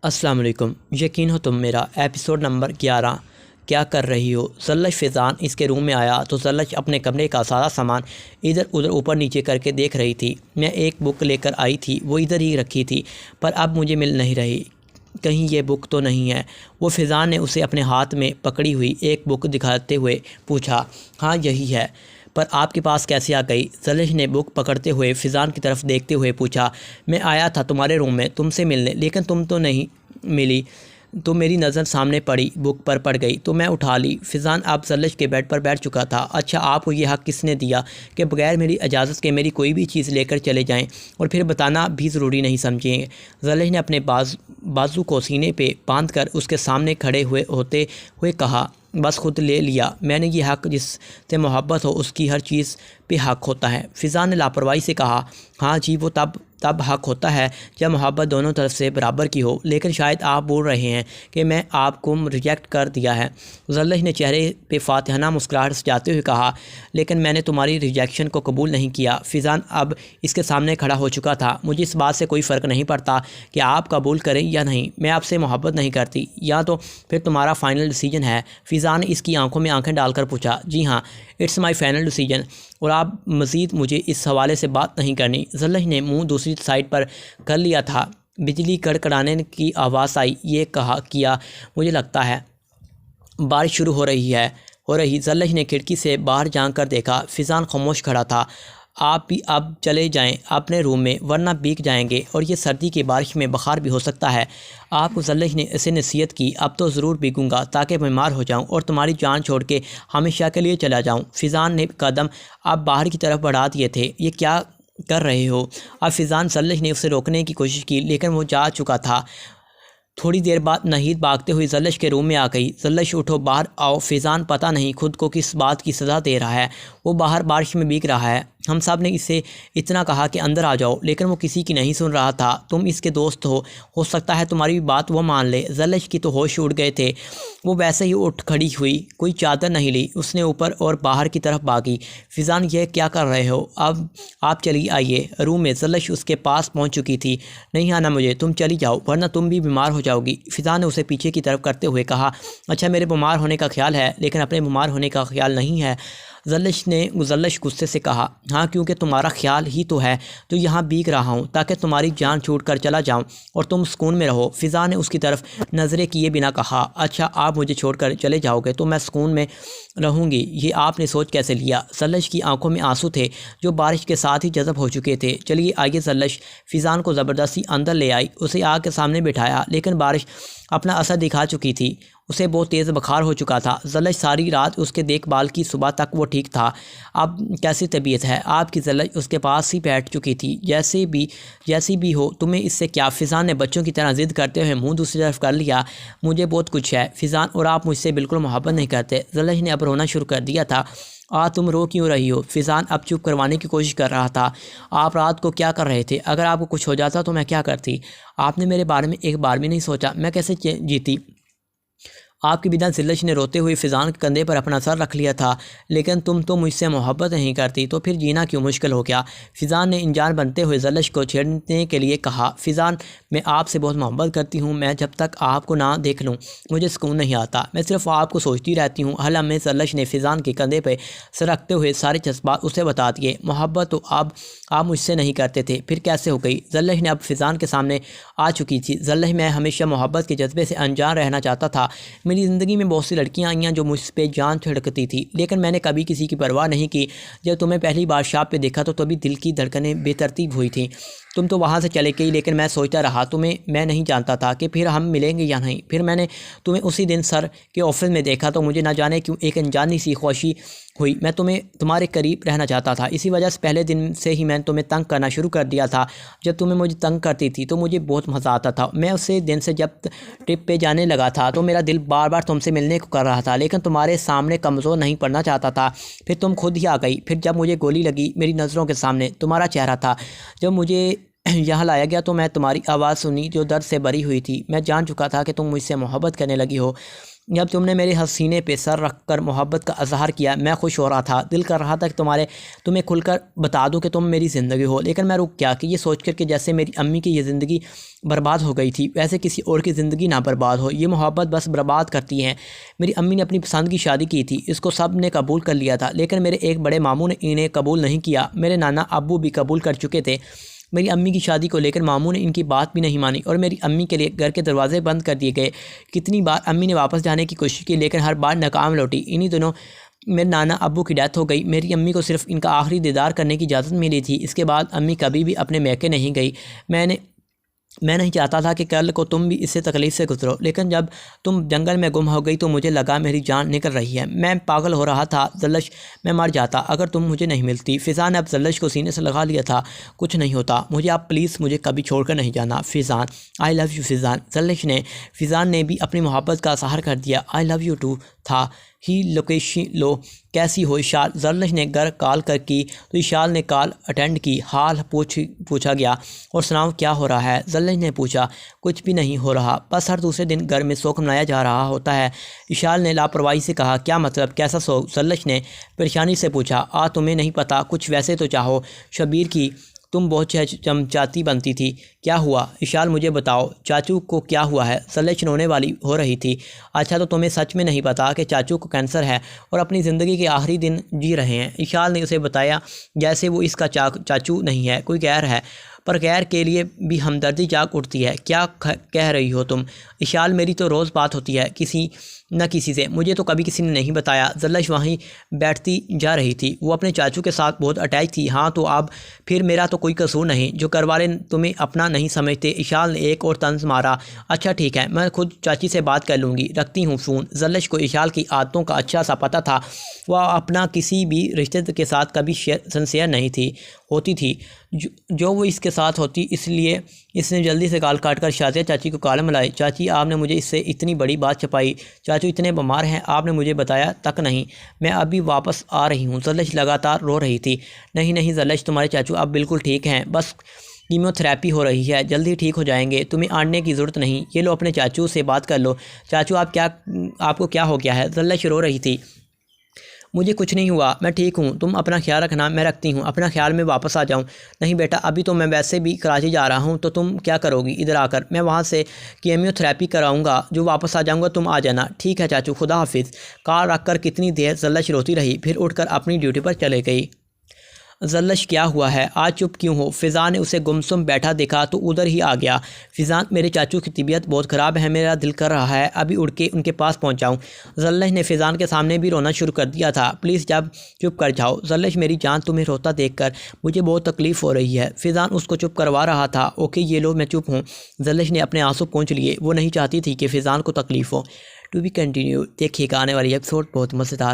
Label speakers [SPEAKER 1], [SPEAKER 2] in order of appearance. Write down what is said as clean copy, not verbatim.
[SPEAKER 1] अस्सलाम वालेकुम। यकीन हो तुम मेरा एपिसोड नंबर 11 क्या कर रही हो। ज़ल्लश फ़ैज़ान इसके रूम में आया तो ज़ल्लश अपने कमरे का सारा सामान इधर उधर ऊपर नीचे करके देख रही थी। मैं एक बुक लेकर आई थी, वो इधर ही रखी थी, पर अब मुझे मिल नहीं रही। कहीं ये बुक तो नहीं है। वो फ़ैज़ान ने उसे अपने हाथ में पकड़ी हुई एक बुक दिखाते हुए पूछा, हाँ यही है, पर आपके पास कैसे आ गई। ज़ल्लश ने बुक पकड़ते हुए फ़ैज़ान की तरफ देखते हुए पूछा, मैं आया था तुम्हारे रूम में तुमसे मिलने, लेकिन तुम तो नहीं मिली। तो मेरी नज़र सामने पड़ी, बुक पर पड़ गई तो मैं उठा ली। फ़ैज़ान अब ज़ल्लश के बेड पर बैठ चुका था। अच्छा, आपको ये हक़ किसने दिया कि बगैर मेरी इजाज़त के मेरी कोई भी चीज़ लेकर चले जाएं और फिर बताना भी ज़रूरी नहीं समझें। ज़ल्लश ने अपने बाजू को सीने पे बांधकर उसके सामने खड़े होते हुए कहा, बस खुद ले लिया मैंने ये हक़, जिससे मोहब्बत हो उसकी हर चीज़ पे हक़ होता है। फ़ैज़ान ने लापरवाही से कहा, हाँ जी, वो तब हक़ होता है जब मोहब्बत दोनों तरफ से बराबर की हो, लेकिन शायद आप बोल रहे हैं कि मैं आपको रिजेक्ट कर दिया है। ज़ल्लश ने चेहरे पे फातिहाना मुस्कुराहट सजाते हुए कहा, लेकिन मैंने तुम्हारी रिजेक्शन को कबूल नहीं किया। फ़ैज़ान अब इसके सामने खड़ा हो चुका था। मुझे इस बात से कोई फ़र्क नहीं पड़ता कि आप कबूल करें या नहीं, मैं आपसे मोहब्बत नहीं करती, या तो फिर तुम्हारा फ़ाइनल डिसीजन है। फ़ैज़ान ने इसकी आंखों में आंखें डालकर पूछा, जी हाँ, इट्स माई फाइनल डिसीजन, और आप मज़ीद मुझे इस हवाले से बात नहीं करनी। ज़ल्लश ने मुंह दूसरी साइड पर कर लिया था। बिजली कड़कड़ाने की आवाज़ आई, ये कहा किया मुझे लगता है बारिश शुरू हो रही। ज़ल्लश ने खिड़की से बाहर झांक कर देखा। फ़ैज़ान खामोश खड़ा था। आप भी अब चले जाएं अपने रूम में, वरना भीग जाएंगे और ये सर्दी की बारिश में बुखार भी हो सकता है। आपको ज़ल्लश ने इसे नसीहत की, अब तो ज़रूर भीगूंगा ताकि बीमार हो जाऊं और तुम्हारी जान छोड़ के हमेशा के लिए चला जाऊं। फ़ैज़ान ने कदम अब बाहर की तरफ बढ़ा दिए थे। ये क्या कर रहे हो। अब फ़ैज़ान ज़ल्लश ने उसे रोकने की कोशिश की, लेकिन वो जा चुका था। थोड़ी देर बाद नहीद भागते हुए ज़ल्लश के रूम में आ गई। ज़ल्लश, उठो, बाहर आओ। फ़ैज़ान पता नहीं खुद को किस बात की सज़ा दे रहा है। वो बाहर बारिश में भीग रहा है। हम सब ने इसे इतना कहा कि अंदर आ जाओ, लेकिन वो किसी की नहीं सुन रहा था। तुम इसके दोस्त हो सकता है तुम्हारी बात वो मान ले। ज़ल्लश की तो होश उड़ गए थे। वो वैसे ही उठ खड़ी हुई, कोई चादर नहीं ली, उसने ऊपर और बाहर की तरफ भागी। फ़ैज़ान, ये क्या कर रहे हो। अब आप चली आइए रूम में। ज़ल्लश उसके पास पहुंच चुकी थी। नहीं आना मुझे, तुम चली जाओ वरना तुम भी बीमार हो जाओगी। फ़ैज़ान ने उसे पीछे की तरफ करते हुए कहा, अच्छा, मेरे बीमार होने का ख्याल है, लेकिन अपने बीमार होने का ख्याल नहीं है। ज़ल्लश गुस्से से कहा, हाँ, क्योंकि तुम्हारा ख्याल ही तो है तो यहाँ भीग रहा हूँ ताकि तुम्हारी जान छूट कर चला जाऊँ और तुम सुकून में रहो। फ़ैज़ान ने उसकी तरफ नज़रें किए बिना कहा, अच्छा, आप मुझे छोड़कर चले जाओगे तो मैं सुकून में रहूँगी, ये आपने सोच कैसे लिया। ज़ल्लश की आंखों में आंसू थे जो बारिश के साथ ही जज़ब हो चुके थे। चलिए आइए। ज़ल्लश फ़ैज़ान को ज़बरदस्ती अंदर ले आई, उसे आग के सामने बिठाया, लेकिन बारिश अपना असर दिखा चुकी थी। उसे बहुत तेज़ बुखार हो चुका था। ज़ल्लश, सारी रात उसके देखभाल की, सुबह तक वो ठीक था। अब कैसी तबीयत है आपकी। ज़ल्लश उसके पास ही बैठ चुकी थी। जैसी भी हो, तुम्हें इससे क्या। फ़ैज़ान ने बच्चों की तरह ज़िद करते हुए मुंह दूसरी तरफ कर लिया, मुझे बहुत कुछ है फ़ैज़ान, और आप मुझसे बिल्कुल मोहब्बत नहीं करते। ज़ल्लश ने अब रोना शुरू कर दिया था। तुम रो क्यों रही हो। फ़ैज़ान अब चुप करवाने की कोशिश कर रहा था। आप रात को क्या कर रहे थे। अगर आपको कुछ हो जाता तो मैं क्या करती। आपने मेरे बारे में एक बार भी नहीं सोचा। मैं कैसे जीती आपके बिना। ज़ल्लश ने रोते हुए फ़ैज़ान के कंधे पर अपना सर रख लिया था। लेकिन तुम तो मुझसे मोहब्बत नहीं करती, तो फिर जीना क्यों मुश्किल हो गया। फ़ैज़ान ने इंजान बनते हुए ज़ल्लश को छेड़ने के लिए कहा, फ़ैज़ान, मैं आपसे बहुत मोहब्बत करती हूँ। मैं जब तक आपको ना देख लूँ मुझे सुकून नहीं आता। मैं सिर्फ आपको सोचती रहती हूँ। हल में ज़ल्लश ने फ़ैज़ान के कंधे पर सर रखते हुए सारे जज्बात उसे बता दिए। मोहब्बत तो आप मुझसे नहीं करते थे, फिर कैसे हो गई। ज़ल्लश ने अब फ़ैज़ान के सामने आ चुकी थी। ज़ल्लश, मैं हमेशा मोहब्बत के जज्बे से अनजान रहना चाहता था। मेरी ज़िंदगी में बहुत सी लड़कियां आईं जो मुझ पे जान छिड़कती थी, लेकिन मैंने कभी किसी की परवाह नहीं की। जब तुम्हें पहली बार शॉप पे देखा तो तभी दिल की धड़कनें बेतरतीब हुई थी। तुम तो वहाँ से चले गई, लेकिन मैं सोचता रहा। तुम्हें मैं नहीं जानता था कि फिर हम मिलेंगे या नहीं। फिर मैंने तुम्हें उसी दिन सर के ऑफिस में देखा तो मुझे ना जाने क्यों एक अनजानी सी खुशी हुई। मैं तुम्हारे करीब रहना चाहता था। इसी वजह से पहले दिन से ही मैंने तुम्हें तंग करना शुरू कर दिया था। जब तुम्हें मुझे तंग करती थी तो मुझे बहुत मज़ा आता था। मैं उसी दिन से जब ट्रिप पे जाने लगा था तो मेरा दिल बार बार तुमसे मिलने को कर रहा था, लेकिन तुम्हारे सामने कमज़ोर नहीं पड़ना चाहता था। फिर तुम खुद ही आ गई। फिर जब मुझे गोली लगी, मेरी नज़रों के सामने तुम्हारा चेहरा था। जब मुझे यहाँ लाया गया तो मैं तुम्हारी आवाज़ सुनी जो दर्द से भरी हुई थी। मैं जान चुका था कि तुम मुझसे मोहब्बत करने लगी हो। जब तुमने मेरे हसीने पे सर रख कर मोहब्बत का इजहार किया, मैं खुश हो रहा था। दिल कर रहा था कि तुम्हें खुलकर बता दूं कि तुम मेरी ज़िंदगी हो। लेकिन मैं रुक गया कि ये सोच कर कि जैसे मेरी अम्मी की ये ज़िंदगी बर्बाद हो गई थी, वैसे किसी और की ज़िंदगी ना बर्बाद हो। ये मोहब्बत बस बर्बाद करती है। मेरी अम्मी ने अपनी पसंद की शादी की थी, इसको सब ने कबूल कर लिया था, लेकिन मेरे एक बड़े मामू ने इन्हें कबूल नहीं किया। मेरे नाना अब्बू भी कबूल कर चुके थे। मेरी अम्मी की शादी को लेकर मामू ने इनकी बात भी नहीं मानी और मेरी अम्मी के लिए घर के दरवाजे बंद कर दिए गए। कितनी बार अम्मी ने वापस जाने की कोशिश की, लेकिन हर बार नाकाम लौटी। इन्हीं दिनों मेरे नाना अब्बू की डेथ हो गई। मेरी अम्मी को सिर्फ इनका आखिरी दीदार करने की इजाज़त मिली थी। इसके बाद अम्मी कभी भी अपने मैके नहीं गई। मैं नहीं चाहता था कि कल को तुम भी इससे तकलीफ़ से गुजरो, लेकिन जब तुम जंगल में गुम हो गई तो मुझे लगा मेरी जान निकल रही है। मैं पागल हो रहा था। ज़ल्लश, मैं मर जाता अगर तुम मुझे नहीं मिलती। फ़िज़ान ने अब ज़ल्लश को सीने से लगा लिया था। कुछ नहीं होता, मुझे आप प्लीज़ मुझे कभी छोड़कर नहीं जाना फ़िज़ान। I love you फ़िज़ान। फ़िज़ान ने भी अपनी मोहब्बत का इज़हार कर दिया। आई लव यू टू था ही लोकेशन लो। कैसी हो इशाल? ज़ल्लश ने घर कॉल कर की तो इशाल ने कॉल अटेंड की। हाल पूछा गया और सुनाओ क्या हो रहा है? ज़ल्लश ने पूछा। कुछ भी नहीं हो रहा, बस हर दूसरे दिन घर में शोक मनाया जा रहा होता है। इशाल ने लापरवाही से कहा। क्या मतलब, कैसा शोक? ज़ल्लश ने परेशानी से पूछा। तुम्हें नहीं पता कुछ? वैसे तो चाहो शबीर की तुम बहुत चमचाती बनती थी। क्या हुआ इशाल, मुझे बताओ। चाचू को क्या हुआ है? ज़ल्लश रोने वाली हो रही थी। अच्छा, तो तुम्हें सच में नहीं पता कि चाचू को कैंसर है और अपनी ज़िंदगी के आखिरी दिन जी रहे हैं? इशाल ने उसे बताया जैसे वो इसका चाचू नहीं है, कोई गैर है, पर गैर के लिए भी हमदर्दी जाग उठती है। क्या कह रही हो तुम? इशाल, मेरी तो रोज़ बात होती है किसी न किसी से, मुझे तो कभी किसी ने नहीं बताया। ज़ल्लश वहीं बैठती जा रही थी। वो अपने चाचू के साथ बहुत अटैच थी। हाँ तो अब फिर मेरा तो कोई कसूर नहीं जो घरवाले तुम्हें अपना नहीं समझते। इशाल ने एक और तंज मारा। अच्छा ठीक है, मैं खुद चाची से बात कर लूँगी, रखती हूँ फ़ोन। ज़ल्लश को इशाल की आदतों का अच्छा सा पता था। वह अपना किसी भी रिश्ते के साथ कभी सिंसियर नहीं होती थी जो वो इसके साथ होती। इसलिए इसने जल्दी से गाल काट कर शाज़िया चाची को कॉल मिलाई। चाची, आपने मुझे इससे इतनी बड़ी बात छुपाई। चाचू इतने बीमार हैं, आपने मुझे बताया तक नहीं। मैं अभी वापस आ रही हूँ। ज़ल्लश लगातार रो रही थी। नहीं ज़ल्लश, तुम्हारे चाचू अब बिल्कुल ठीक हैं, बस कीमोथेरेपी हो रही है, जल्दी ठीक हो जाएंगे, तुम्हें आने की ज़रूरत नहीं। ये लो अपने चाचू से बात कर लो। चाचू आपको क्या हो गया है? ज़ल्लश रो रही थी। मुझे कुछ नहीं हुआ, मैं ठीक हूँ, तुम अपना ख्याल रखना, मैं रखती हूँ अपना ख्याल, मैं वापस आ जाऊँ। नहीं बेटा, अभी तो मैं वैसे भी कराची जा रहा हूँ, तो तुम क्या करोगी इधर आकर? मैं वहाँ से कीमोथेरेपी कराऊंगा, जो वापस आ जाऊँगा तुम आ जाना। ठीक है चाचू, खुदा हाफिज़। कार रख कर कितनी देर ज़ल्लश रोती रही, फिर उठकर अपनी ड्यूटी पर चले गई। ज़ल्लश, क्या हुआ है, आज चुप क्यों हो? फ़िज़ान ने उसे गुमसुम बैठा देखा तो उधर ही आ गया। फ़िज़ान, मेरे चाचू की तबीयत बहुत ख़राब है, मेरा दिल कर रहा है अभी उड़ के उनके पास पहुंच जाऊं। ज़ल्लश ने फ़िज़ान के सामने भी रोना शुरू कर दिया था। प्लीज़ जब चुप कर जाओ ज़ल्लश, मेरी जान, तुम्हें रोता देखकर मुझे बहुत तकलीफ़ हो रही है। फ़िज़ान उसको चुप करवा रहा था। ओके ये लो, मैं चुप हूँ। ज़ल्लश ने अपने आंसू पोंछ लिए। वो नहीं चाहती थी कि फ़िज़ान को तकलीफ़ हो। To be continue. देखिएगा आने वाली एपिसोड बहुत मज़ेदार।